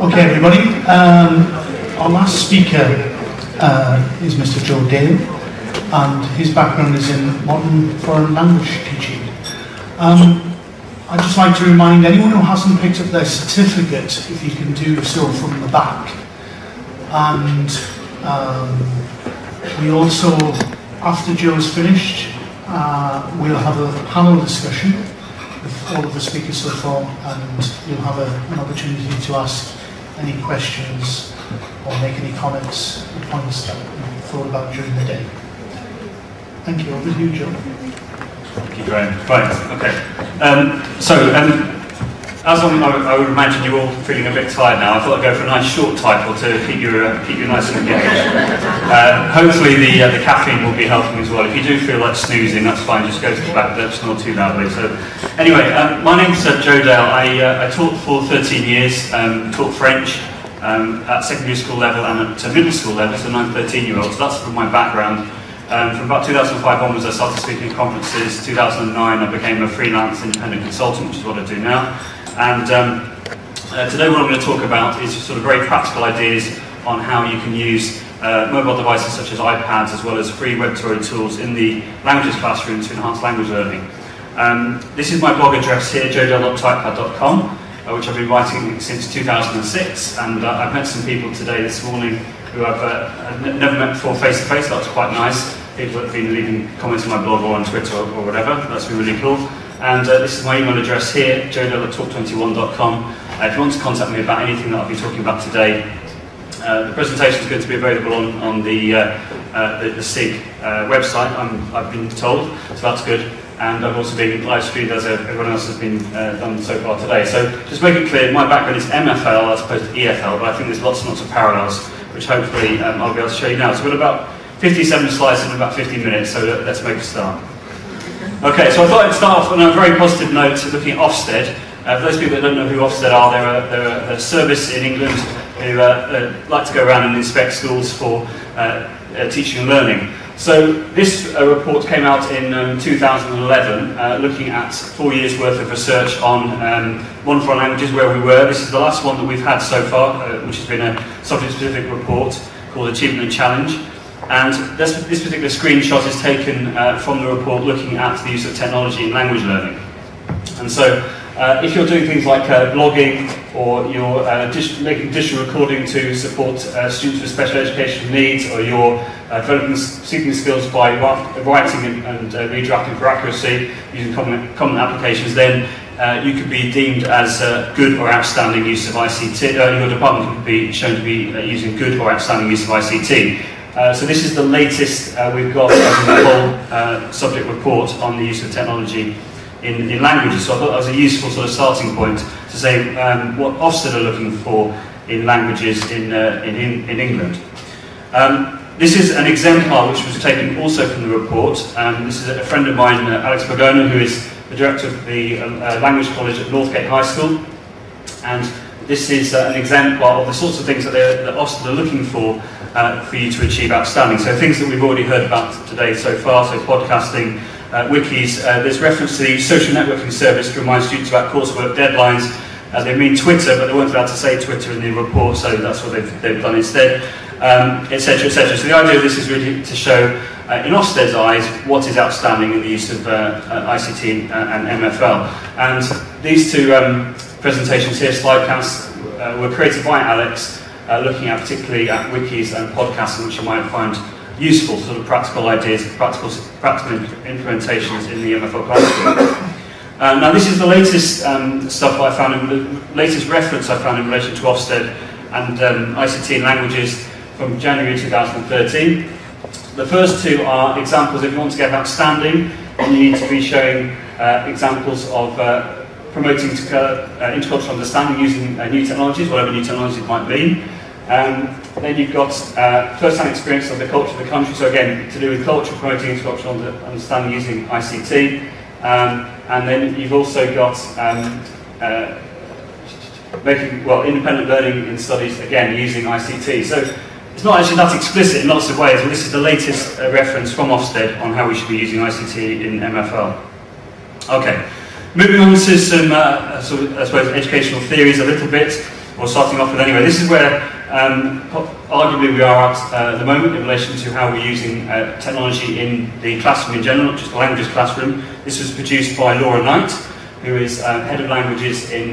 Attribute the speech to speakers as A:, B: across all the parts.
A: Okay, everybody. Our last speaker is Mr. Joe Dale, and his background is in modern foreign language teaching. I'd just like to remind anyone who hasn't picked up their certificate, if you can do so from the back. And we also, after Joe's finished, we'll have a panel discussion with all of the speakers so far, and you'll have an opportunity to ask any questions or make any comments or points that you thought about during the day. Thank you. Over to you, Joe.
B: Thank you, Graham. Right, okay. As I would imagine you're all feeling a bit tired now, I thought I'd go for a nice short title to keep you nice and engaged. Hopefully the caffeine will be helping as well. If you do feel like snoozing, that's fine, just go to the back, don't snore too loudly. So, anyway, my name's Joe Dale. I taught for 13 years, taught French at secondary school level and at middle school level, so 9 13-year-olds. That's from my background. From about 2005 onwards, I started speaking at conferences. 2009, I became a freelance independent consultant, which is what I do now. And today what I'm going to talk about is sort of very practical ideas on how you can use mobile devices such as iPads as well as free web tutoring tools in the languages classroom to enhance language learning. This is my blog address here, joedale.typepad.com, which I've been writing since 2006, and I've met some people today this morning who I've never met before face to face. That's quite nice. People that have been leaving comments on my blog or on Twitter or whatever. That's been really cool. And this is my email address here, joedale@talk21.com. If you want to contact me about anything that I'll be talking about today, the presentation is going to be available on the SIG website, I've been told, so that's good. And I've also been live streamed as everyone else has been done so far today. So just make it clear, my background is MFL as opposed to EFL, but I think there's lots and lots of parallels, which hopefully I'll be able to show you now. So we've got about 57 slides in about 15 minutes, so let's make a start. Okay, so I thought I'd start off on a very positive note, looking at Ofsted. For those people that don't know who Ofsted are, they're a service in England who like to go around and inspect schools for teaching and learning. So this report came out in 2011, looking at 4 years worth of research on modern foreign languages, where we were. This is the last one that we've had so far, which has been a subject-specific report called Achievement and Challenge. And this particular screenshot is taken from the report looking at the use of technology in language learning. And so if you're doing things like blogging, or you're making digital recording to support students with special educational needs, or you're developing speaking skills by writing and redrafting for accuracy using common applications, then you could be deemed as good or outstanding use of ICT. Your department could be shown to be using good or outstanding use of ICT. So this is the latest we've got as a whole subject report on the use of technology in languages. So I thought that was a useful sort of starting point to say what Ofsted are looking for in languages in England. This is an exemplar which was taken also from the report. This is a friend of mine, Alex Gardner, who is the director of the Language College at Northgate High School. And this is an exemplar of the sorts of things that Ofsted are looking for you to achieve outstanding. So things that we've already heard about today so far, so podcasting, wikis. There's reference to the social networking service to remind students about coursework deadlines. They mean Twitter, but they weren't allowed to say Twitter in the report, so that's what they've done instead, etc., etc. So the idea of this is really to show, in Ofsted's eyes, what is outstanding in the use of ICT and MFL. And these two presentations here, slide-casts, were created by Alex, looking at particularly at wikis and podcasting, which you might find useful, sort of practical ideas, practical implementations in the MFL classroom. Now this is the latest stuff I found, the latest reference I found in relation to Ofsted and ICT in languages from January 2013. The first two are examples. If you want to get outstanding, then you need to be showing examples of promoting intercultural understanding using new technologies, whatever new technologies it might be. Then you've got first-hand experience of the culture of the country, so again, to do with culture, promoting intercultural understanding using ICT. And then you've also got independent learning in studies, again, using ICT. So it's not actually that explicit in lots of ways, but this is the latest reference from Ofsted on how we should be using ICT in MFL. Okay, moving on to some, I suppose, educational theories a little bit. or starting off with anyway. This is where arguably we are at the moment in relation to how we're using technology in the classroom in general, not just the languages classroom. This was produced by Laura Knight, who is Head of Languages in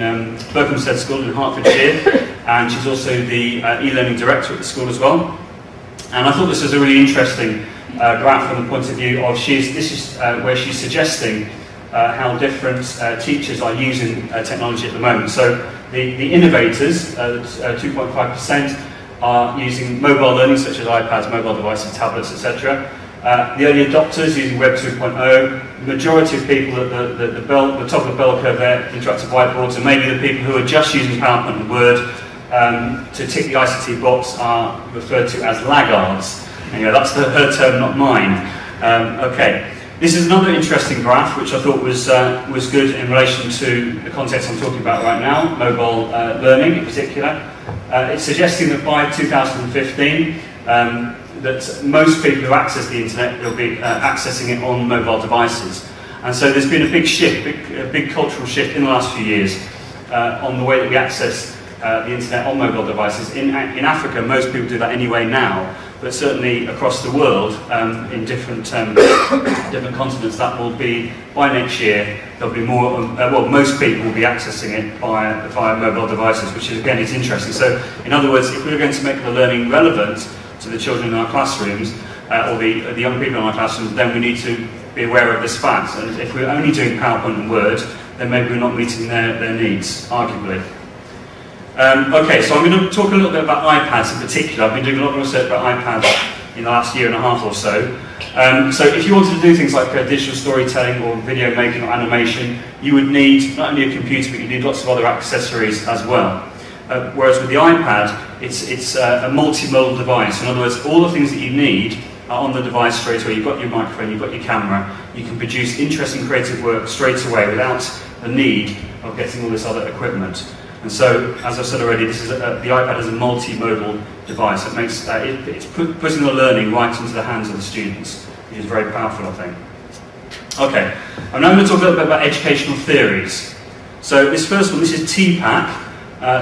B: Berkhamsted School in Hertfordshire, and she's also the e-learning director at the school as well. And I thought this was a really interesting graph from the point of view of this is where she's suggesting how different teachers are using technology at the moment. So the innovators, 2.5%, are using mobile learning such as iPads, mobile devices, tablets, etc. The early adopters using Web 2.0. The majority of people at the top of the bell curve there, interactive whiteboards, and maybe the people who are just using PowerPoint and Word to tick the ICT box are referred to as laggards. Anyway, that's her term, not mine. Okay, this is another interesting graph which I thought was good in relation to the context I'm talking about right now, mobile learning in particular. It's suggesting that by 2015 that most people who access the internet will be accessing it on mobile devices. And so there's been a big shift, a big cultural shift in the last few years on the way that we access the internet on mobile devices. In Africa, most people do that anyway now, but certainly across the world, in different continents, that will be, by next year, there'll be more, most people will be accessing it via mobile devices, which is, again, is interesting. So, in other words, if we're going to make the learning relevant to the children in our classrooms, or the young people in our classrooms, then we need to be aware of this fact. And if we're only doing PowerPoint and Word, then maybe we're not meeting their needs, arguably. Okay, so I'm going to talk a little bit about iPads in particular. I've been doing a lot of research about iPads in the last year and a half or so. So if you wanted to do things like digital storytelling or video making or animation, you would need not only a computer, but you need lots of other accessories as well. Whereas with the iPad, it's a multimodal device. In other words, all the things that you need are on the device straight away. You've got your microphone, you've got your camera. You can produce interesting creative work straight away without the need of getting all this other equipment. And so, as I've said already, this is the iPad is a multimodal device. It makes it's putting the learning right into the hands of the students, which is very powerful, I think. Okay, I'm now going to talk a little bit about educational theories. So this first one, this is TPAC.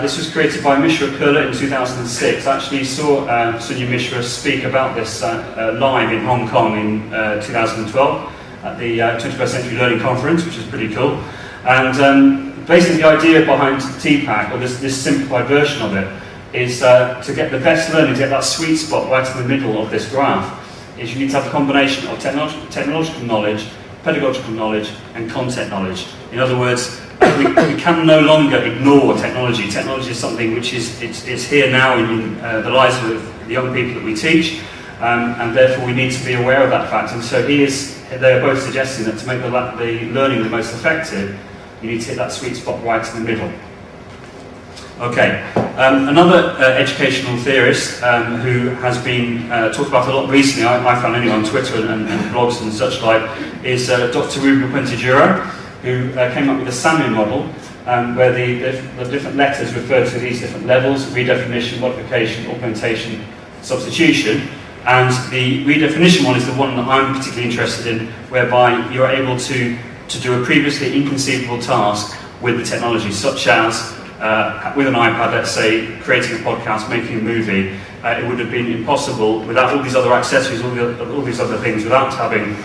B: This was created by Mishra Kurla in 2006. I actually saw Sunya Mishra speak about this live in Hong Kong in 2012 at the 21st Century Learning Conference, which is pretty cool. And basically the idea behind TPAC, or this simplified version of it, is to get the best learning, to get that sweet spot right in the middle of this graph, is you need to have a combination of technological knowledge, pedagogical knowledge, and content knowledge. In other words, we can no longer ignore technology. Technology is something which is here now in the lives of the young people that we teach, and therefore we need to be aware of that fact. And so they're both suggesting that to make the learning the most effective, you need to hit that sweet spot right in the middle. Okay, another educational theorist who has been talked about a lot recently, I found anyway on Twitter and blogs and such like, is Dr. Ruben Puente-Jura, who came up with a salmon model where the different letters refer to these different levels: redefinition, modification, augmentation, substitution. And the redefinition one is the one that I'm particularly interested in, whereby you're able to do a previously inconceivable task with the technology, such as with an iPad, let's say, creating a podcast, making a movie. It would have been impossible without all these other accessories, all these other things, without having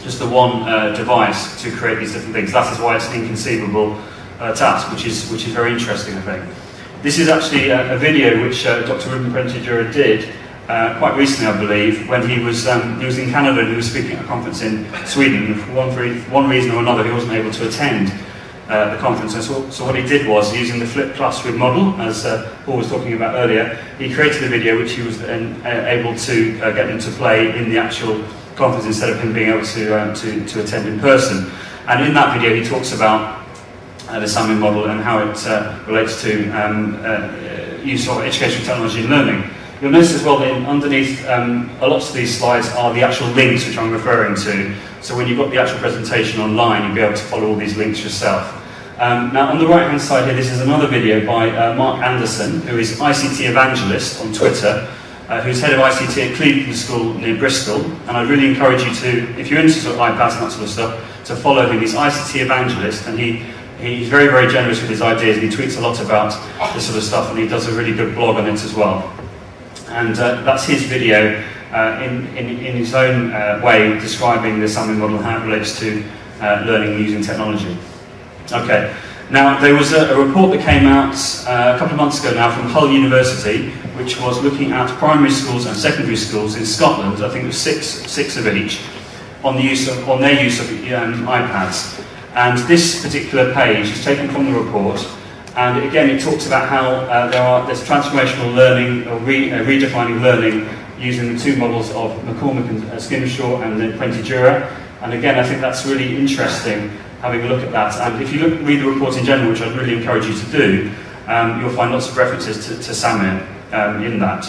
B: just the one device to create these different things. That is why it's an inconceivable task, which is very interesting, I think. This is actually a video which Dr. Ruben Puente-Jura did quite recently, I believe, when he was in Canada and he was speaking at a conference in Sweden. For one reason or another, he wasn't able to attend the conference. And so what he did was, using the flipped classroom model, as Paul was talking about earlier, he created a video which he was then able to get into play in the actual conference instead of him being able to attend in person. And in that video, he talks about the salmon model and how it relates to use of educational technology in learning. You'll notice as well that underneath lots of these slides are the actual links which I'm referring to. So when you've got the actual presentation online, you'll be able to follow all these links yourself. Now on the right hand side here, this is another video by Mark Anderson, who is ICT Evangelist on Twitter, who's head of ICT at Cleveland School near Bristol. And I'd really encourage you to, if you're into sort of iPads and that sort of stuff, to follow him. He's ICT Evangelist, and he He's very, very generous with his ideas, and he tweets a lot about this sort of stuff, and he does a really good blog on it as well. And that's his video in his own way describing the Salmon model and how it relates to learning using technology. Okay, now there was a report that came out a couple of months ago now from Hull University, which was looking at primary schools and secondary schools in Scotland. I think it was six of each, on their use of iPads. And this particular page is taken from the report, and again it talks about how there's transformational learning, or redefining learning, using the two models of McCormick and Skimshaw and then Puente-Dura. And again, I think that's really interesting, having a look at that. And if you read the report in general, which I'd really encourage you to do, you'll find lots of references to Samir in that.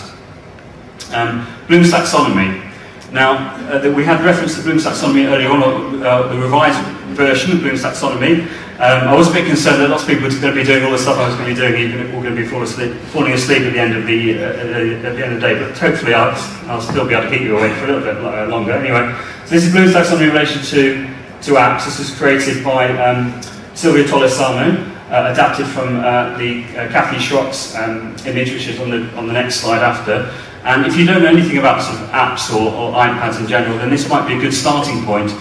B: Bloom's taxonomy. Now, we had reference to Bloom's taxonomy earlier on, the revised version of Bloom's taxonomy. I was a bit concerned that lots of people were going to be doing all the stuff I was going to be doing, even if we're going to be falling asleep at the end of the day. But hopefully, I'll still be able to keep you awake for a little bit longer. Anyway, so this is Bloom's taxonomy in relation to apps. This was created by Silvia Tolesano, adapted from the Kathy Schrock's image, which is on the next slide after. And if you don't know anything about sort of apps or iPads in general, then this might be a good starting point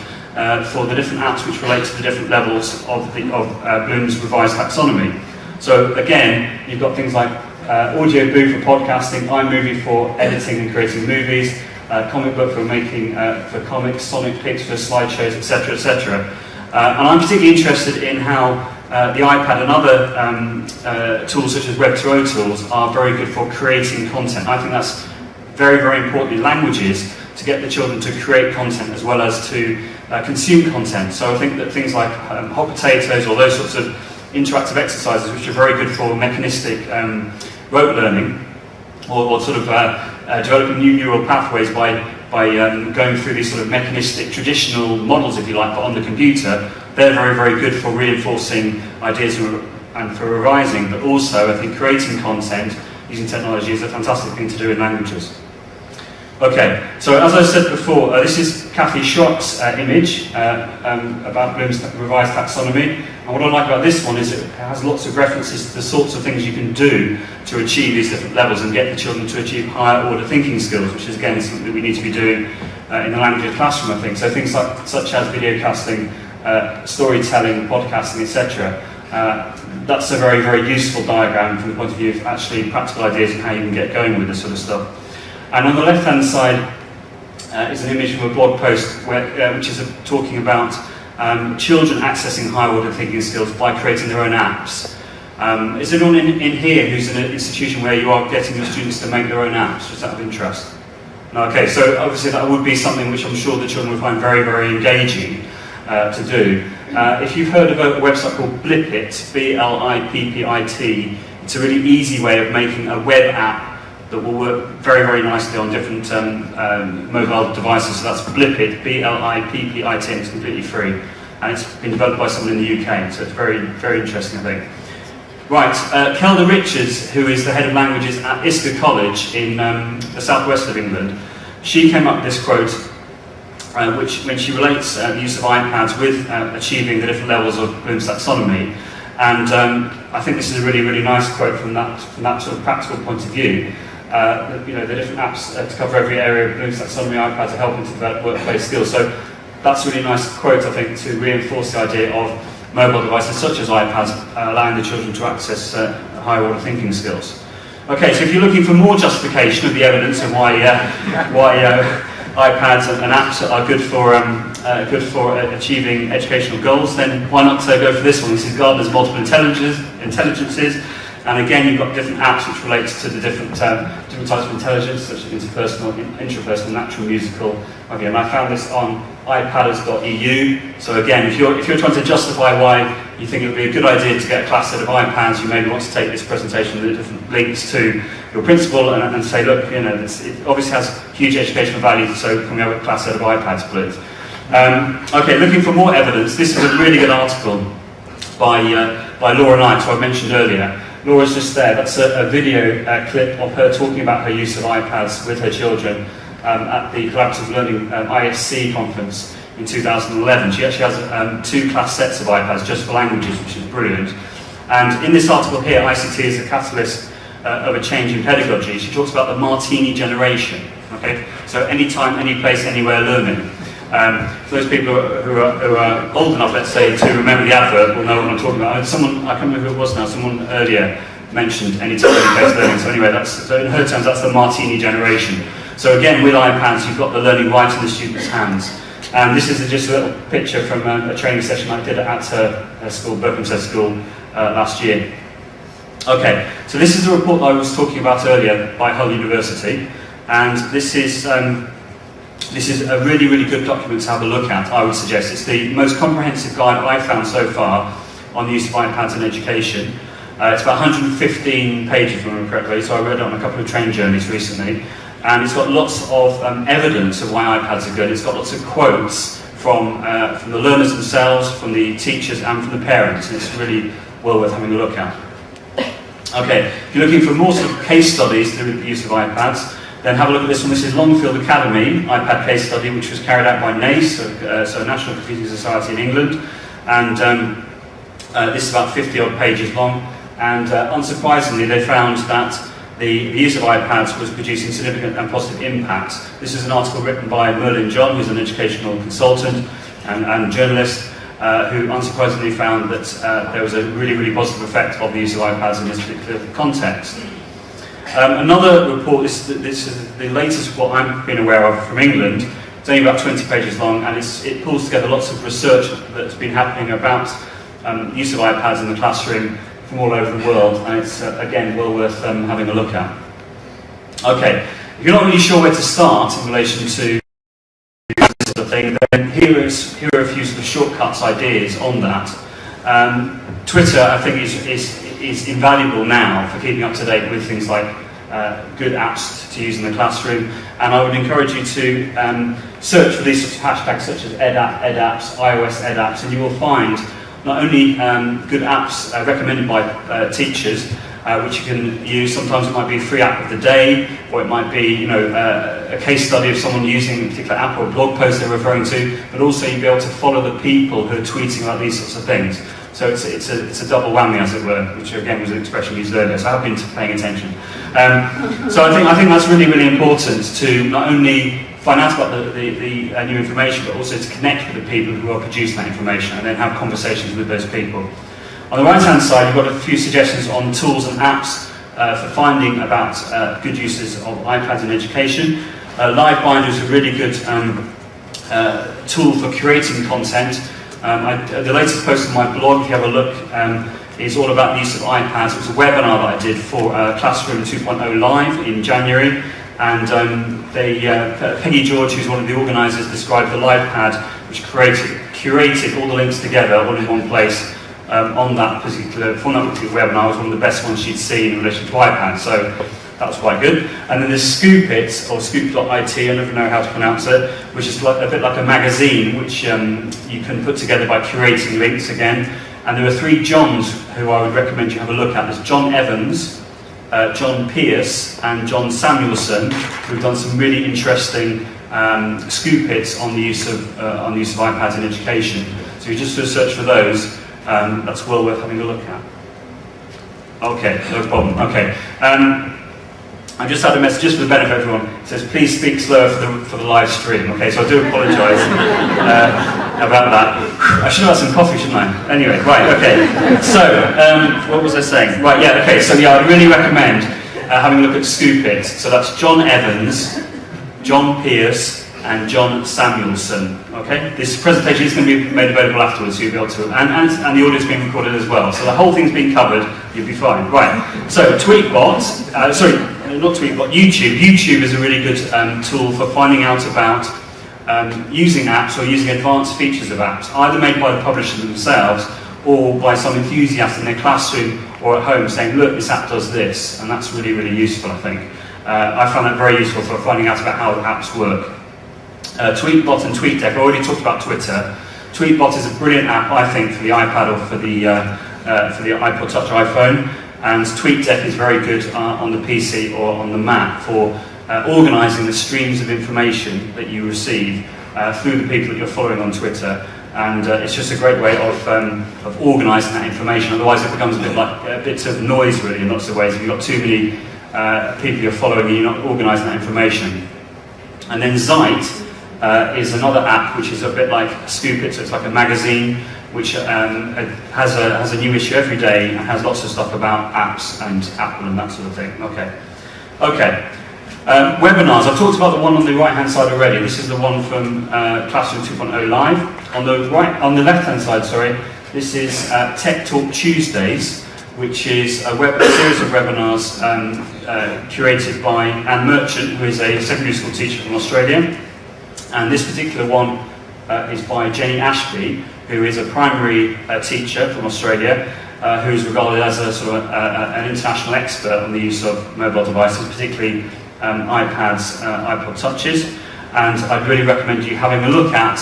B: for the different apps which relate to the different levels of Bloom's revised taxonomy. So again, you've got things like Audio Boo for podcasting, iMovie for editing and creating movies, Comic Book for making for comics, Sonic Pics for slideshows, etc., etc. And I'm particularly interested in how the iPad and other tools such as Web2O tools are very good for creating content. I think that's very, very important in languages, to get the children to create content as well as to consume content. So I think that things like hot potatoes or those sorts of interactive exercises, which are very good for mechanistic rote learning, or sort of developing new neural pathways by going through these sort of mechanistic traditional models, if you like, but on the computer, they're very, very good for reinforcing ideas and for revising, but also I think creating content using technology is a fantastic thing to do in languages. Okay, so as I said before, this is Kathy Schrock's image about Bloom's revised taxonomy. And what I like about this one is it has lots of references to the sorts of things you can do to achieve these different levels and get the children to achieve higher order thinking skills, which is again something that we need to be doing in the language classroom, I think. So things such as video casting, storytelling, podcasting, etc. That's a very, very useful diagram from the point of view of actually practical ideas and how you can get going with this sort of stuff. And on the left-hand side is an image from a blog post which is talking about children accessing higher-order thinking skills by creating their own apps. Is anyone in here who's in an institution where you are getting your students to make their own apps? Just out of interest? No, okay, so obviously that would be something which I'm sure the children would find very, very engaging to do. If you've heard of a website called Blippit, B-L-I-P-P-I-T, it's a really easy way of making a web app that will work very, very nicely on different mobile devices. So that's Blippit, B-L-I-P-P-I-T, and it's completely free. And it's been developed by someone in the UK, so it's very, very interesting, I think. Right, Kelda Richards, who is the head of languages at ISCA College in the southwest of England, she came up with this quote, which when she relates the use of iPads with achieving the different levels of Bloom's taxonomy. And I think this is a really, really nice quote from that sort of practical point of view. The different apps to cover every area of Bloom's taxonomy iPads are helping to develop workplace skills. So that's a really nice quote, I think, to reinforce the idea of mobile devices such as iPads allowing the children to access higher order thinking skills. Okay, so if you're looking for more justification of the evidence of why iPads and apps are good for achieving educational goals, then why not go for this one? This is Gardner's multiple intelligences. And again, you've got different apps which relate to the different types of intelligence, such as interpersonal, intrapersonal, natural, musical. Okay, and I found this on iPadders.eu. So again, if you're trying to justify why you think it would be a good idea to get a class set of iPads, you maybe want to take this presentation with the different links to your principal and say, look, it obviously has huge educational value, so can we have a class set of iPads, please? Okay, looking for more evidence, this is a really good article by Laura Knight, who I mentioned earlier. Laura's just there. That's a video clip of her talking about her use of iPads with her children at the Collaborative Learning ISC conference in 2011. She actually has 2 class sets of iPads just for languages, which is brilliant. And in this article here, ICT is a catalyst of a change in pedagogy. She talks about the Martini generation. Okay, so anytime, any place, anywhere learning. For those people who are old enough, let's say, to remember the advert will know what I'm talking about. Someone, I can't remember who it was now, someone earlier mentioned anytime, any place learning. So anyway, so in her terms, that's the Martini generation. So again, with iPads, you've got the learning right in the student's hands. And this is just a little picture from a training session I did at her school, Berkhamsted School, last year. Okay, so this is the report that I was talking about earlier by Hull University, and this is a really, really good document to have a look at, I would suggest. It's the most comprehensive guide I've found so far on the use of iPads in education. It's about 115 pages, if I remember correctly, so I read it on a couple of train journeys recently. And it's got lots of evidence of why iPads are good. It's got lots of quotes from the learners themselves, from the teachers and from the parents, and it's really well worth having a look at. Okay, if you're looking for more sort of case studies through the use of iPads, then have a look at this one. This is Longfield Academy, iPad case study, which was carried out by NACE, so National Computing Society in England, and this is about 50-odd pages long, and unsurprisingly they found that the use of iPads was producing significant and positive impacts. This is an article written by Merlin John, who's an educational consultant and journalist, who unsurprisingly found that there was a really, really positive effect of the use of iPads in this particular context. Another report, this is the latest report I've been aware of from England. It's only about 20 pages long, and it pulls together lots of research that's been happening about use of iPads in the classroom from all over the world, and it's again well worth having a look at. Okay, if you're not really sure where to start in relation to this sort of thing, then here are a few sort of shortcuts, ideas on that. Twitter, I think, is invaluable now for keeping up to date with things like good apps to use in the classroom, and I would encourage you to search for these sorts of hashtags such as edapps, iOS edapps, and you will find not only good apps recommended by teachers, which you can use. Sometimes it might be a free app of the day, or it might be a case study of someone using a particular app or a blog post they're referring to, but also you'll be able to follow the people who are tweeting about these sorts of things. So it's a double whammy, as it were, which again was an expression used earlier, so I have been paying attention. So I think that's really, really important to not only find out about the new information, but also to connect with the people who are producing that information and then have conversations with those people. On the right-hand side, you've got a few suggestions on tools and apps for finding about good uses of iPads in education. LiveBinder is a really good tool for curating content. The latest post on my blog, if you have a look, is all about the use of iPads. It was a webinar that I did for Classroom 2.0 Live in January. And Peggy George, who's one of the organisers, described the LivePad, which curated all the links together all in one place from that particular webinar. It was one of the best ones she'd seen in relation to iPad, so that was quite good. And then there's Scoop.it, or Scoop.it, I never know how to pronounce it, which is a bit like a magazine, which you can put together by curating links again. And there are 3 Johns who I would recommend you have a look at. There's John Evans, John Pierce and John Samuelson, who've done some really interesting Scoop-its on the use of iPads in education. So if you just do a search for those, that's well worth having a look at. Okay, no problem. Okay, I just had a message just for the benefit of everyone. It says please speak slower for the live stream. Okay, so I do apologise about that. I should have had some coffee, shouldn't I? Anyway, right, okay. So, what was I saying? Right, yeah, okay, so yeah, I'd really recommend having a look at Scoop.it. So that's John Evans, John Pierce, and John Samuelson. Okay? This presentation is going to be made available afterwards, so you'll be able to, and the audio is being recorded as well. So the whole thing's being covered, you'll be fine. Right, so Tweetbot, not Tweetbot, YouTube. YouTube is a really good tool for finding out about using apps or using advanced features of apps, either made by the publisher themselves or by some enthusiast in their classroom or at home saying, look, this app does this, and that's really, really useful, I think. I found that very useful for finding out about how the apps work. Tweetbot and TweetDeck, I already talked about Twitter. Tweetbot is a brilliant app, I think, for the iPad or for the iPod Touch iPhone, and TweetDeck is very good on the PC or on the Mac for organising the streams of information that you receive through the people that you're following on Twitter. And it's just a great way of organising that information. Otherwise, it becomes a bit of noise, really, in lots of ways. If you've got too many people you're following and you're not organising that information. And then Zite is another app which is a bit like Scoop It, so it's like a magazine which has a new issue every day and has lots of stuff about apps and Apple and that sort of thing. Okay. Webinars. I've talked about the one on the right-hand side already. This is the one from Classroom 2.0 Live. On the left-hand side, this is Tech Talk Tuesdays, which is a series of webinars curated by Anne Merchant, who is a secondary school teacher from Australia. And this particular one is by Jenny Ashby, who is a primary teacher from Australia, who is regarded as a sort of an international expert on the use of mobile devices, particularly iPads, iPod Touches. And I'd really recommend you having a look at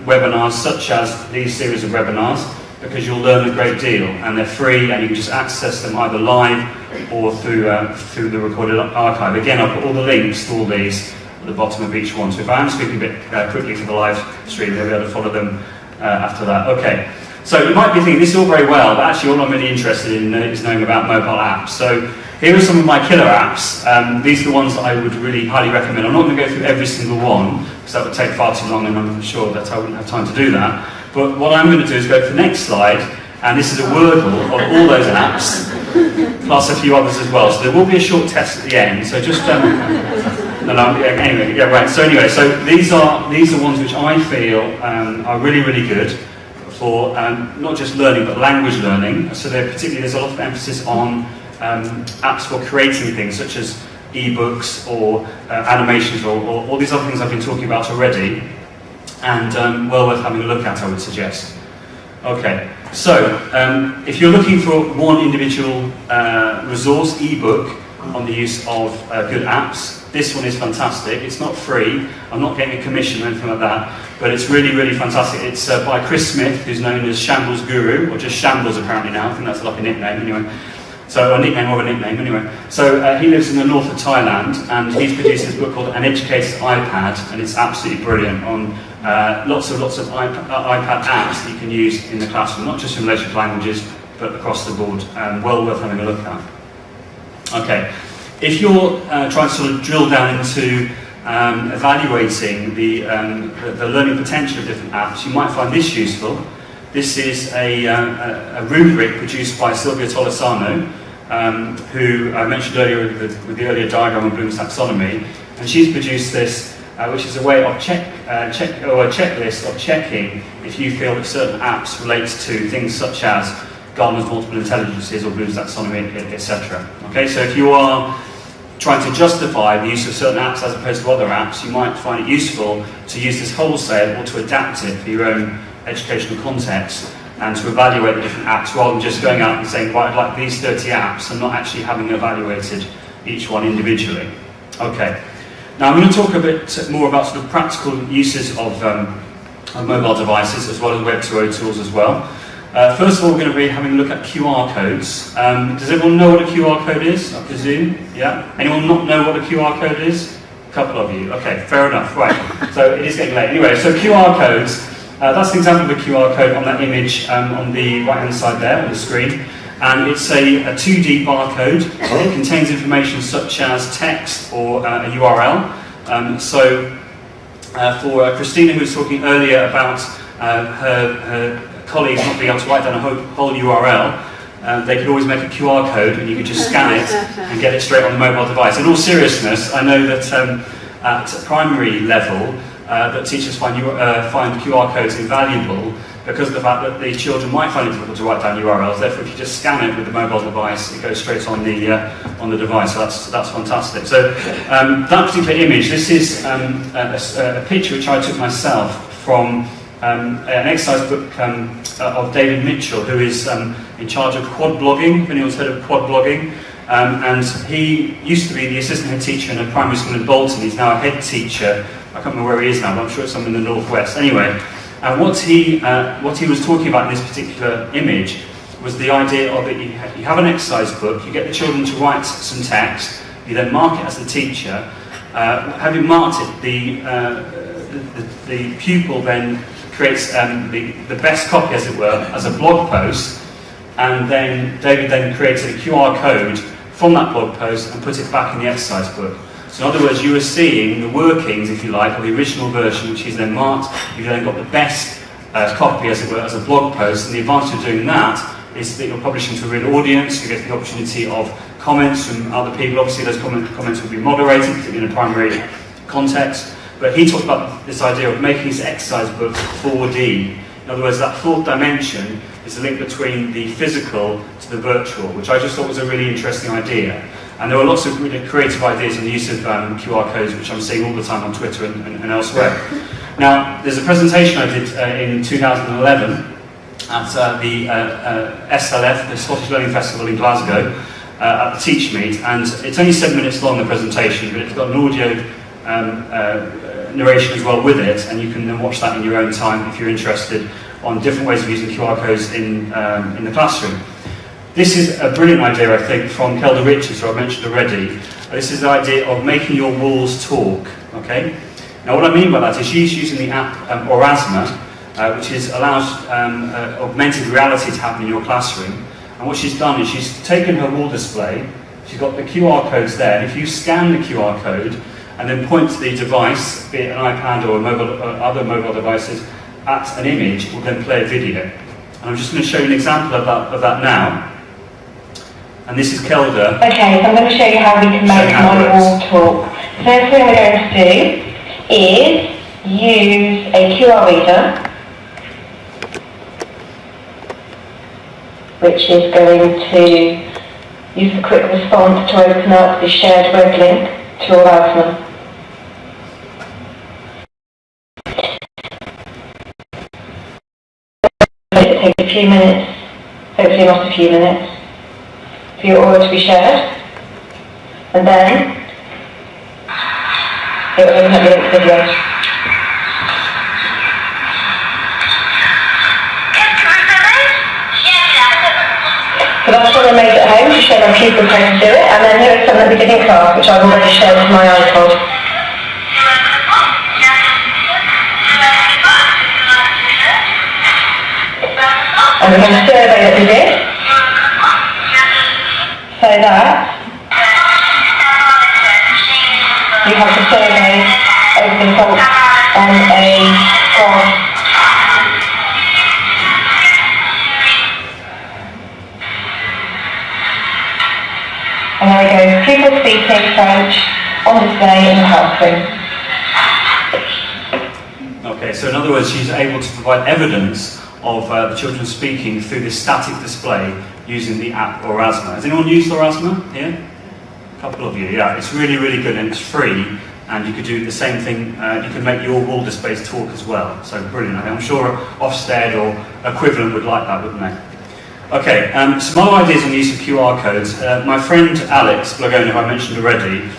B: webinars such as these series of webinars, because you'll learn a great deal, and they're free, and you can just access them either live or through the recorded archive. Again, I'll put all the links to all these at the bottom of each one. So if I am speaking a bit quickly for the live stream, you'll be able to follow them after that. Okay. So you might be thinking, this is all very well, but actually all I'm really interested in is knowing about mobile apps. So here are some of my killer apps. These are the ones that I would really highly recommend. I'm not going to go through every single one, because that would take far too long, and I'm sure that I wouldn't have time to do that. But what I'm going to do is go to the next slide, and this is a wordle of all those apps, plus a few others as well. So there will be a short test at the end, so just... So these are ones which I feel are really, really good for not just learning, but language learning. So there's a lot of emphasis on apps for creating things, such as ebooks or animations or all these other things I've been talking about already, and well worth having a look at, I would suggest. Okay, so if you're looking for one individual resource, ebook, on the use of good apps, this one is fantastic. It's not free, I'm not getting a commission or anything like that, but it's really, really fantastic. It's by Chris Smith, who's known as Shambles Guru, or just Shambles apparently now. I think that's like a nickname anyway. So, a nickname or a nickname anyway. So he lives in the north of Thailand, and he's produced this book called An Educator's iPad, and it's absolutely brilliant on lots of iPad apps that you can use in the classroom, not just in relation to languages, but across the board. Well worth having a look at. Okay, if you're trying to sort of drill down into evaluating the learning potential of different apps, you might find this useful. This is a rubric produced by Silvia Tolosano, who I mentioned earlier with the earlier diagram of Bloom's taxonomy, and she's produced this, which is a way of a checklist of checking if you feel that certain apps relate to things such as Gardner's multiple intelligences or Bloom's taxonomy, etc. Okay, so if you are trying to justify the use of certain apps as opposed to other apps, you might find it useful to use this wholesale or to adapt it for your own educational context and to evaluate the different apps rather than just going out and saying, right, I'd like these 30 apps, and not actually having evaluated each one individually. Okay, now I'm going to talk a bit more about sort of practical uses of mobile devices as well as Web 2.0 tools as well. First of all, we're going to be having a look at QR codes. Does everyone know what a QR code is, I presume? Yeah? Anyone not know what a QR code is? A couple of you. Okay, fair enough. Right. So it is getting late. Anyway, so QR codes. That's an example of a QR code on that image on the right-hand side there on the screen. And it's a 2D barcode. It contains information such as text or a URL. For Christina, who was talking earlier about her colleagues not being able to write down a whole URL, they could always make a QR code and you could just scan it and get it straight on the mobile device. In all seriousness, I know that at primary level, that teachers find QR codes invaluable because of the fact that the children might find it difficult to write down URLs. Therefore, if you just scan it with the mobile device, it goes straight on the device. So that's fantastic. So that particular image, this is a picture which I took myself from an exercise book of David Mitchell, who is in charge of quad blogging. If anyone's heard of quad blogging, and he used to be the assistant head teacher in a primary school in Bolton. He's now a head teacher. I can't remember where he is now, but I'm sure it's somewhere in the northwest. Anyway, what he was talking about in this particular image was the idea of it. You have an exercise book. You get the children to write some text. You then mark it as the teacher. Having marked it, the pupil then creates the best copy, as it were, as a blog post, and then David then created a QR code from that blog post and put it back in the exercise book. So in other words, you are seeing the workings, if you like, of the original version, which is then marked. You've then got the best copy, as it were, as a blog post, and the advantage of doing that is that you're publishing to a real audience. You get the opportunity of comments from other people. Obviously, those comments will be moderated, particularly in a primary context. But he talked about this idea of making his exercise books 4D. In other words, that fourth dimension is the link between the physical to the virtual, which I just thought was a really interesting idea. And there were lots of really creative ideas on the use of QR codes, which I'm seeing all the time on Twitter and elsewhere. Now, there's a presentation I did in 2011 at the SLF, the Scottish Learning Festival in Glasgow, at the Teach Meet, and it's only 7 minutes long, the presentation, but it's got an audio narration as well with it, and you can then watch that in your own time if you're interested on different ways of using QR codes in the classroom. This is a brilliant idea, I think, from Kelda Richards, who I mentioned already. This is the idea of making your walls talk, okay? Now what I mean by that is she's using the app Orasma, which allows augmented reality to happen in your classroom. And what she's done is she's taken her wall display, she's got the QR codes there, and if you scan the QR code and then point to the device, be it an iPad or other mobile devices, at an image, it will then play a video. And I'm just going to show you an example of that now. And this is Kelda.
C: Okay, so I'm going to show you how we can make my wall talk. The first thing we're going to do is use a QR reader, which is going to use the quick response to open up the shared web link to Orasma. It takes a few minutes, hopefully not a few minutes, for your order to be shared, and then it will open up the next video. So that's what I made at home to show my pupils how to do it, and then here is something we did in class, which I've already shared with my iPod. And we're going to survey that we did. So that you have the survey open up on a graph. And there we go, pupils speaking French on display in the classroom.
B: Okay, so in other words, she's able to provide evidence of the children speaking through this static display using the app Orasma. Has anyone used Orasma here? A couple of you, yeah. It's really, really good and it's free, and you could do the same thing, you can make your wall displays talk as well. So brilliant. I'm sure Ofsted or equivalent would like that, wouldn't they? Okay, some other ideas on the use of QR codes. My friend Alex Blagona, who I mentioned already,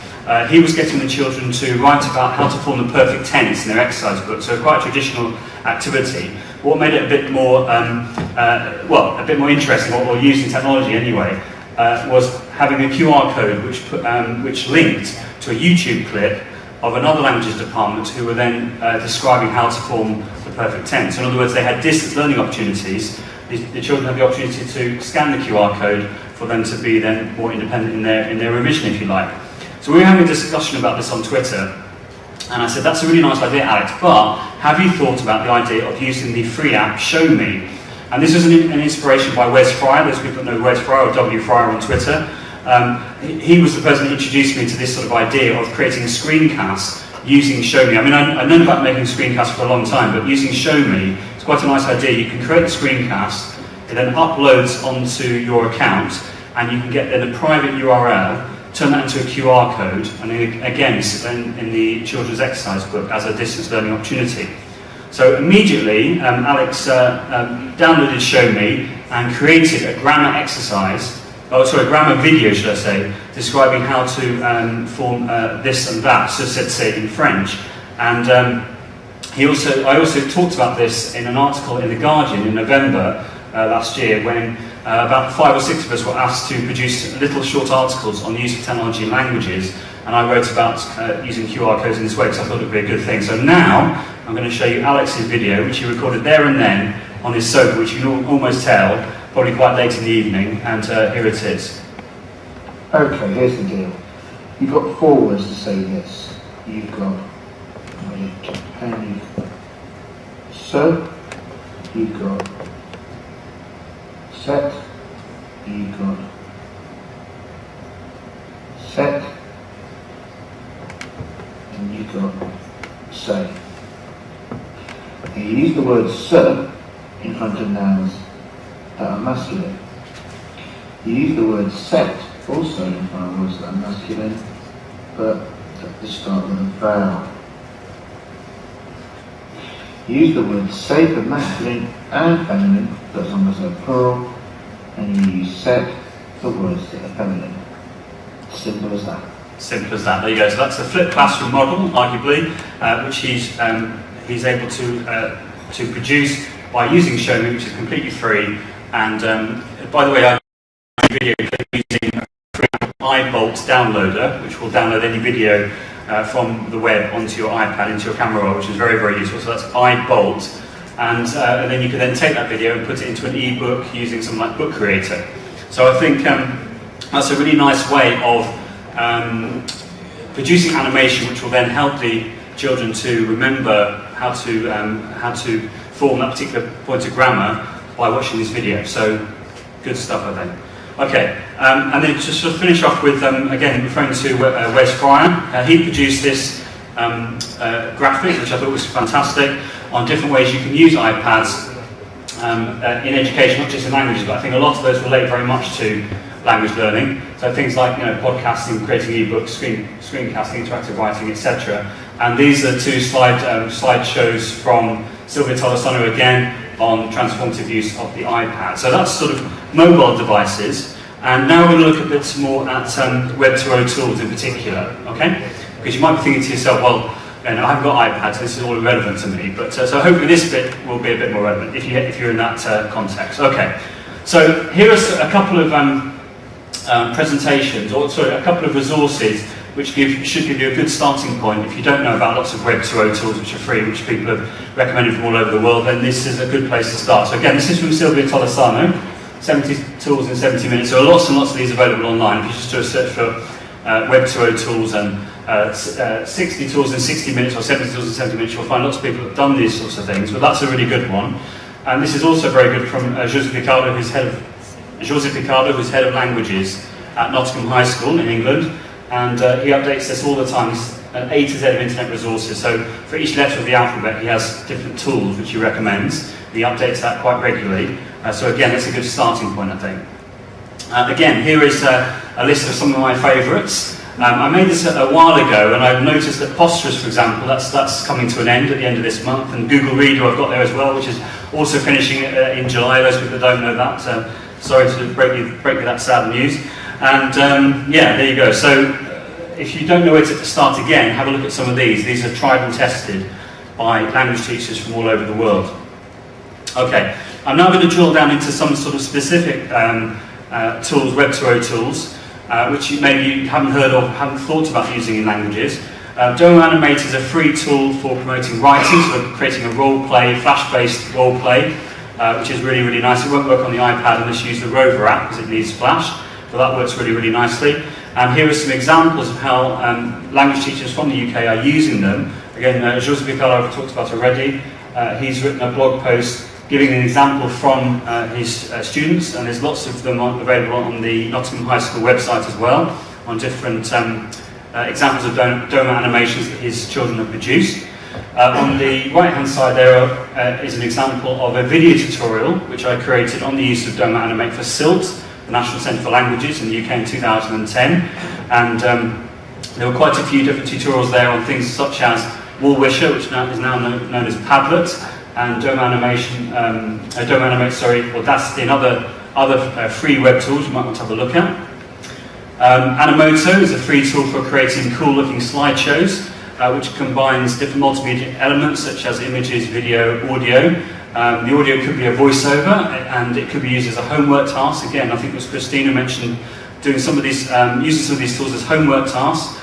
B: he was getting the children to write about how to form the perfect tense in their exercise book, so quite a traditional activity. What made it a bit more, a bit more interesting, or using technology anyway, was having a QR code which linked to a YouTube clip of another languages department who were then describing how to form the perfect tense. In other words, they had distance learning opportunities. The children had the opportunity to scan the QR code for them to be then more independent in their revision, if you like. So we were having a discussion about this on Twitter, and I said, that's a really nice idea, Alex, but have you thought about the idea of using the free app Show Me? And this was an inspiration by Wes Fryer. Those people that know Wes Fryer, or W Fryer on Twitter. He was the person that introduced me to this sort of idea of creating a screencast using Show Me. I mean, I've known about making screencasts for a long time, but using Show Me, it's quite a nice idea. You can create a screencast, it then uploads onto your account, and you can get then a private URL, turn that into a QR code, and then again, it's then in the children's exercise book as a distance learning opportunity. So immediately, Alex downloaded Show Me and created a grammar a grammar video, should I say, describing how to form this and that, so say in French. And I also talked about this in an article in The Guardian in November last year, when about 5 or 6 of us were asked to produce little short articles on the use of technology in languages and I wrote about using QR codes in this way because I thought it would be a good thing. So now I'm going to show you Alex's video, which he recorded there and then on his sofa, which you can almost tell, probably quite late in the evening, and here it is.
D: Okay, here's the deal. You've got 4 words to say this. You've got so, you've got set, you've got set, and you've got say. Now you use the word so in front of nouns that are masculine. You use the word set also in front of words that are masculine, but at the start with a vowel. You use the word say for masculine and feminine, but as long as they're plural, and you use set for words that are feminine. Simple as that.
B: Simple as that. There you go. So that's a flipped classroom model, arguably, which he's able to produce by using Show Me, which is completely free. And by the way, I do video using a free iBolt downloader, which will download any video from the web onto your iPad into your camera roll, which is very, very useful. So that's iBolt, and then you can then take that video and put it into an ebook using something like Book Creator. So I think that's a really nice way of producing animation, which will then help the children to remember how to form that particular point of grammar by watching this video. So good stuff, I think. Okay, and then just to finish off with, again, referring to Wes Fryer, he produced this graphic, which I thought was fantastic, on different ways you can use iPads in education, not just in languages, but I think a lot of those relate very much to language learning. So things like podcasting, creating ebooks, screencasting, interactive writing, etc. And these are 2 slideshows from Silvia Tolosano again on transformative use of the iPad. So that's sort of mobile devices. And now we're going to look a bit more at Web 2.0 tools in particular, okay? Because you might be thinking to yourself, well, I haven't got iPads, this is all irrelevant to me. But so hopefully this bit will be a bit more relevant if you're in that context. Okay. So here are a couple of presentations, or sorry, a couple of resources which should give you a good starting point. If you don't know about lots of Web 2.0 tools which are free, which people have recommended from all over the world, then this is a good place to start. So again, this is from Silvia Tolosano, 70 tools in 70 minutes. There are lots and lots of these available online. If you just do a search for Web 2.0 tools and 60 tools in 60 minutes or 70 tools in 70 minutes, you'll find lots of people who have done these sorts of things, but that's a really good one. And this is also very good from José Picado, who's head of languages at Nottingham High School in England. And he updates this all the time. He's an A to Z of internet resources. So for each letter of the alphabet, he has different tools which he recommends. He updates that quite regularly. So again, that's a good starting point, I think. Again, here is a list of some of my favourites. I made this a while ago, and I've noticed that Posters, for example, that's coming to an end at the end of this month. And Google Reader I've got there as well, which is also finishing in July. Those people that don't know that, sorry to break you that sad news. And yeah, there you go. So if you don't know where to start again, have a look at some of these. These are tried and tested by language teachers from all over the world. Okay, I'm now going to drill down into some sort of specific tools, Web 2.0 tools, which maybe you haven't heard of, haven't thought about using in languages. Domo Animate is a free tool for promoting writing, so we're creating a role play, flash-based role play, which is really, really nice. It won't work on the iPad unless you use the Rover app because it needs Flash. So that works really, really nicely. And here are some examples of how language teachers from the UK are using them. Again, José Picado I've talked about already. He's written a blog post giving an example from his students, and there's lots of them available on the Nottingham High School website as well, on different examples of Domo animations that his children have produced. On the right-hand side there is an example of a video tutorial which I created on the use of Domo Animate for SILT, the National Centre for Languages in the UK in 2010, and there were quite a few different tutorials there on things such as Wall Wisher, which is now known as Padlet, and Domo Animate, Audacity, and other free web tools you might want to have a look at. Animoto is a free tool for creating cool-looking slideshows, which combines different multimedia elements such as images, video, audio. The audio could be a voiceover, and it could be used as a homework task. Again, I think it was Christina mentioned doing some of these, using some of these tools as homework tasks.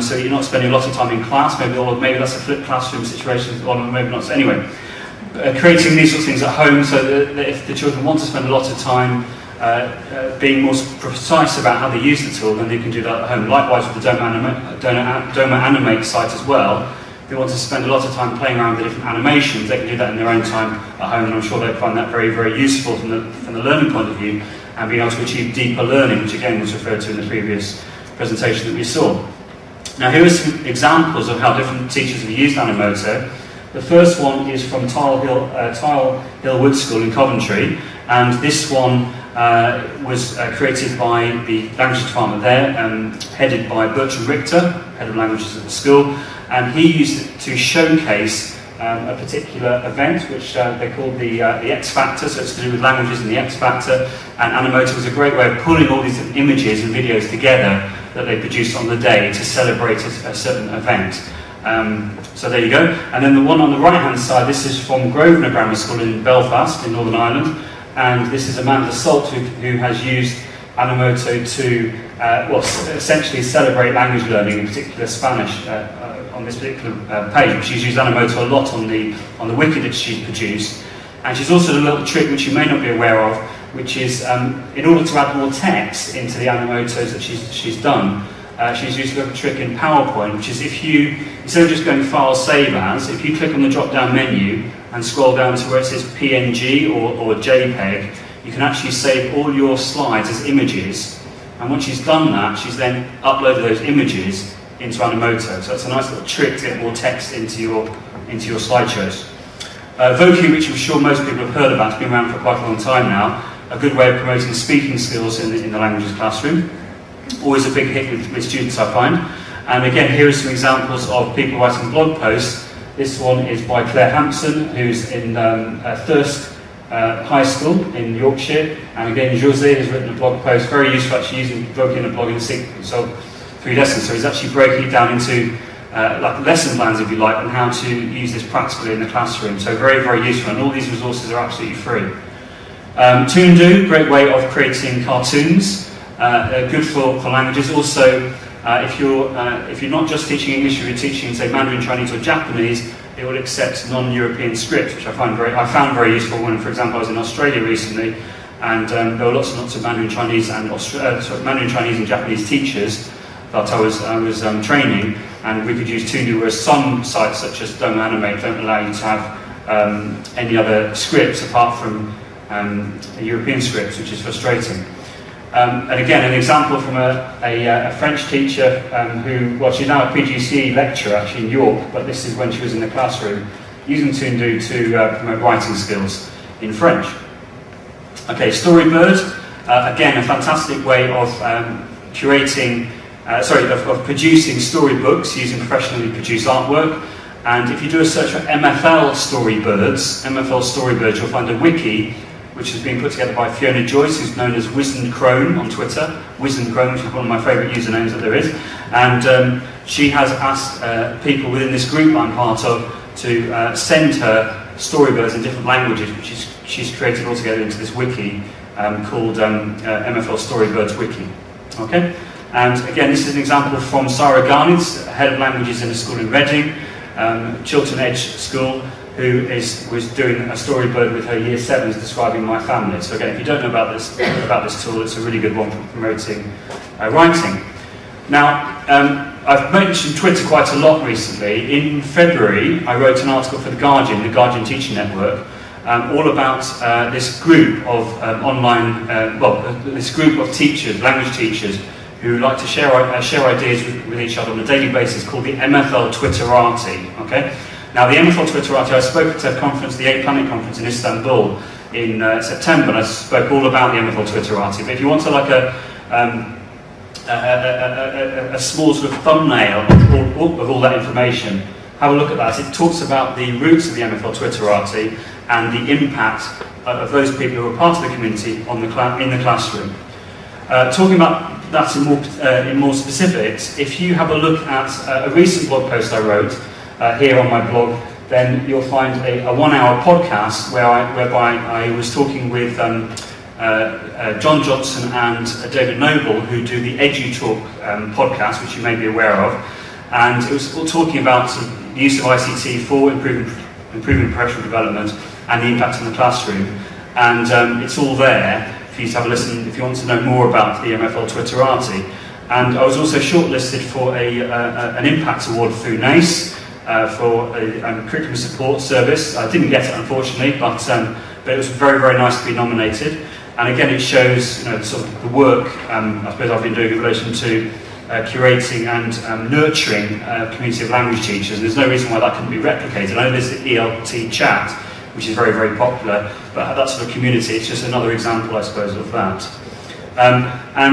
B: so you're not spending a lot of time in class, maybe that's a flipped classroom situation, or maybe not. So anyway, creating these sorts of things at home so that if the children want to spend a lot of time being more precise about how they use the tool, then they can do that at home. Likewise with the Domo Animate site as well. If they want to spend a lot of time playing around with the different animations, they can do that in their own time at home, and I'm sure they'll find that very, very useful from the learning point of view, and being able to achieve deeper learning, which again was referred to in the previous presentation that we saw. Now here are some examples of how different teachers have used Animoto. The first one is from Tile Hill Wood School in Coventry, and this one was created by the language department there, headed by Bertram Richter, head of languages at the school, and he used it to showcase a particular event which they called the X Factor, so it's to do with languages and the X Factor, and Animoto was a great way of pulling all these images and videos together that they produced on the day to celebrate a certain event. So there you go. And then the one on the right hand side, this is from Grosvenor Grammar School in Belfast in Northern Ireland, and this is Amanda Salt who has used Animoto to essentially celebrate language learning, in particular Spanish, on this particular page. She's used Animoto a lot on the wiki that she's produced, and she's also done a little trick which you may not be aware of, which is in order to add more text into the Animotos that she's done, she's used a little trick in PowerPoint, which is if you, instead of just going File Save As, if you click on the drop-down menu and scroll down to where it says PNG or JPEG, you can actually save all your slides as images, and once she's done that, she's then uploaded those images into Animoto. So it's a nice little trick to get more text into your slideshows. Voki, which I'm sure most people have heard about, it's been around for quite a long time now, a good way of promoting speaking skills in the languages classroom. Always a big hit with students, I find. And again, here are some examples of people writing blog posts. This one is by Claire Hampson, who's in Thirst High School in Yorkshire. And again, Jose has written a blog post, very useful actually using Voki in a blogging sequence of 3 lessons. So he's actually breaking it down into like lesson plans, if you like, and how to use this practically in the classroom. So very, very useful, and all these resources are absolutely free. Toondoo, great way of creating cartoons, good for languages. Also, if you're not just teaching English, if you're teaching, say, Mandarin, Chinese, or Japanese, it will accept non-European scripts, which I found very useful when, for example, I was in Australia recently, and there were lots and lots of Mandarin, Chinese, and Mandarin, Chinese, and Japanese teachers that I was training, and we could use Toondoo, whereas some sites such as Domo Animate don't allow you to have any other scripts apart from European scripts, which is frustrating. And again, an example from a French teacher she's now a PGCE lecturer actually in York, but this is when she was in the classroom, using Toondoo to promote writing skills in French. Okay, Storybird, again, a fantastic way of of producing storybooks using professionally produced artwork. And if you do a search for MFL Storybirds, you'll find a wiki which has been put together by Fiona Joyce, who's known as Wizened Crone on Twitter. Wizened Crone, which is one of my favourite usernames that there is. And she has asked people within this group I'm part of to send her storybirds in different languages, which she's created all together into this wiki called MFL Storybirds Wiki. Okay? And again, this is an example from Sarah Garnitz, head of languages in a school in Reading, Chiltern Edge School, who was doing a storybird with her Year 7s describing my family. So again, if you don't know about this tool, it's a really good one for promoting writing. Now, I've mentioned Twitter quite a lot recently. In February, I wrote an article for The Guardian Teaching Network, all about this group of this group of teachers, language teachers, who like to share ideas with each other on a daily basis, called the MFL Twitterati. Okay. Now, the MFL Twitterati, I spoke at a conference, the 8 Planet Conference in Istanbul in September, and I spoke all about the MFL Twitterati. But if you want to like a small sort of thumbnail of all that information, have a look at that. It talks about the roots of the MFL Twitterati and the impact of those people who are part of the community in the classroom. Talking about that in more specifics, if you have a look at a recent blog post I wrote here on my blog, then you'll find a 1-hour podcast whereby I was talking with John Johnson and David Noble, who do the EduTalk podcast, which you may be aware of, and it was all talking about the use of ICT for improving professional development and the impact in the classroom. And it's all there for you to have a listen if you want to know more about the MFL Twitterati. And I was also shortlisted for an Impact Award through NACE for a curriculum support service. I didn't get it, unfortunately, but it was very, very nice to be nominated. And again, it shows, you know, sort of the work I suppose I've been doing in relation to curating and nurturing a community of language teachers. And there's no reason why that couldn't be replicated. I know there's the ELT chat, which is very, very popular, but that sort of community, it's just another example, I suppose, of that. And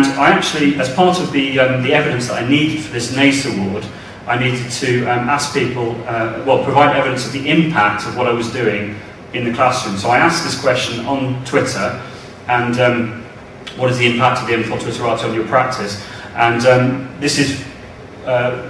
B: I actually, as part of the evidence that I needed for this NACE award, I needed to ask people, provide evidence of the impact of what I was doing in the classroom. So I asked this question on Twitter, and what is the impact of the MFL Twitterati on your practice? And this is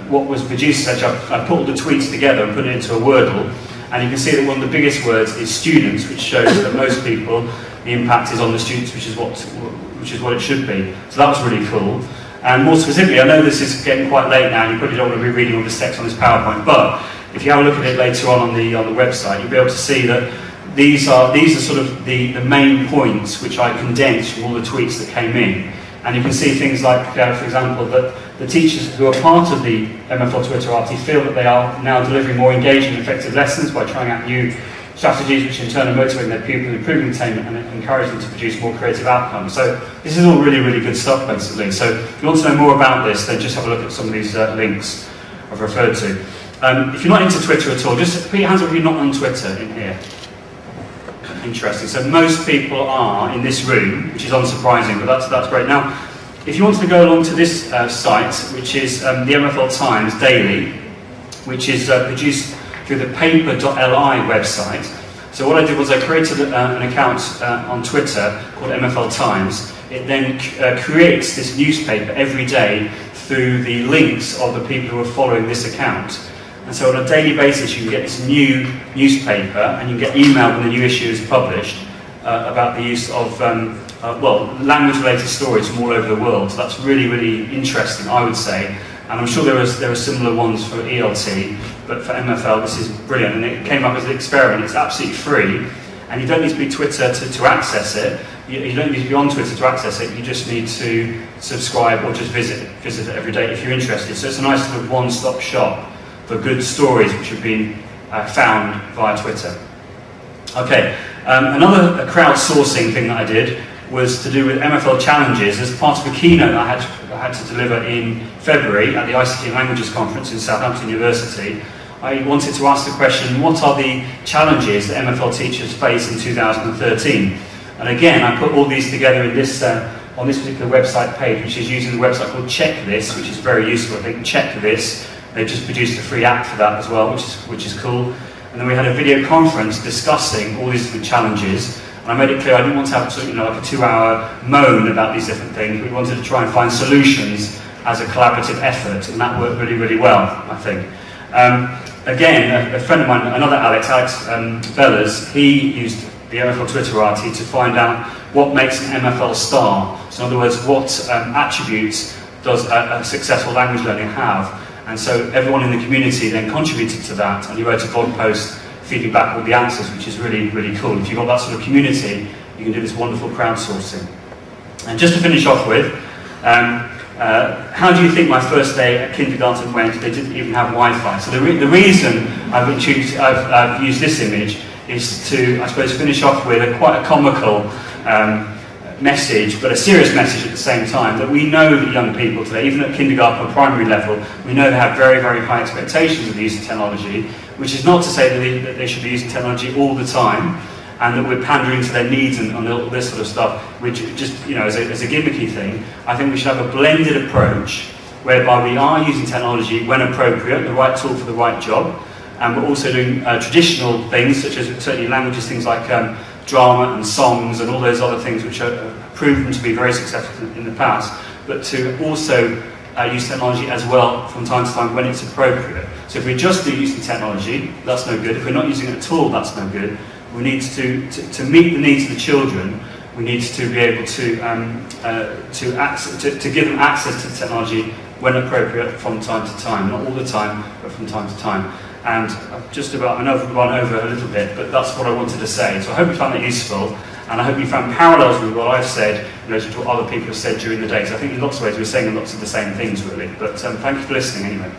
B: what was produced. I put all the tweets together and put it into a Wordle, and you can see that one of the biggest words is students, which shows that most people, the impact is on the students, which is what it should be. So that was really cool. And more specifically, I know this is getting quite late now, and you probably don't want to be reading all this text on this PowerPoint, but if you have a look at it later on the website, you'll be able to see that these are sort of the main points which I condensed from all the tweets that came in. And you can see things like, for example, that the teachers who are part of the MFL Twitterati feel that they are now delivering more engaging and effective lessons by trying out new strategies which in turn are motivating their pupils, improving attainment and encourage them to produce more creative outcomes. So this is all really, really good stuff, basically. So if you want to know more about this, then just have a look at some of these links I've referred to. If you're not into Twitter at all, just put your hands up if you're not on Twitter in here. Interesting. So most people are in this room, which is unsurprising, but that's great. Now, if you want to go along to this site, which is the MFL Times Daily, which is produced through the paper.li website. So what I did was I created an account on Twitter called MFL Times. It then creates this newspaper every day through the links of the people who are following this account. And so on a daily basis, you can get this new newspaper, and you can get emailed when the new issue is published about the use of language-related stories from all over the world. So that's really, really interesting, I would say. And I'm sure there are similar ones for ELT, but for MFL, this is brilliant. And it came up as an experiment. It's absolutely free, and you don't need to be Twitter to access it. You don't need to be on Twitter to access it. You just need to subscribe or just visit it every day if you're interested. So it's a nice sort of one-stop shop for good stories which have been found via Twitter. Okay, another crowdsourcing thing that I did was to do with MFL challenges as part of a keynote I had to deliver in February at the ICT and Languages Conference in Southampton University. I wanted to ask the question, what are the challenges that MFL teachers face in 2013? And again, I put all these together in this on this particular website page, which is using the website called Check This, which is very useful. I think Check This. They've just produced a free app for that as well, which is cool. And then we had a video conference discussing all these different challenges. And I made it clear I didn't want to have like a 2-hour moan about these different things. We wanted to try and find solutions as a collaborative effort, and that worked really, really well, I think. Again, a friend of mine, another Alex Bellers, he used the MFL Twitterati to find out what makes an MFL star. So in other words, what attributes does a successful language learner have? And so everyone in the community then contributed to that, and he wrote a blog post feeding back all the answers, which is really, really cool. If you've got that sort of community, you can do this wonderful crowdsourcing. And just to finish off with, how do you think my first day at kindergarten went? They didn't even have Wi-Fi. So the reason I've used this image is to, I suppose, finish off with quite a comical message, but a serious message at the same time, that we know that young people today, even at kindergarten or primary level, we know they have very, very high expectations of the use of technology, which is not to say that they should be using technology all the time, and that we're pandering to their needs and all this sort of stuff, which just, as a gimmicky thing. I think we should have a blended approach, whereby we are using technology when appropriate, the right tool for the right job, and we're also doing traditional things, such as certainly languages, things like drama and songs and all those other things which are proven to be very successful in the past, but to also use technology as well from time to time when it's appropriate. So if we just do using technology, that's no good. If we're not using it at all, that's no good. We need to meet the needs of the children we need to be able to give them access to the technology when appropriate from time to time, not all the time, but from time to time. And I know I've gone over a little bit, but that's what I wanted to say. So I hope you found that useful, and I hope you found parallels with what I've said in relation to what other people have said during the day. So I think in lots of ways we're saying lots of the same things, really. But thank you for listening anyway.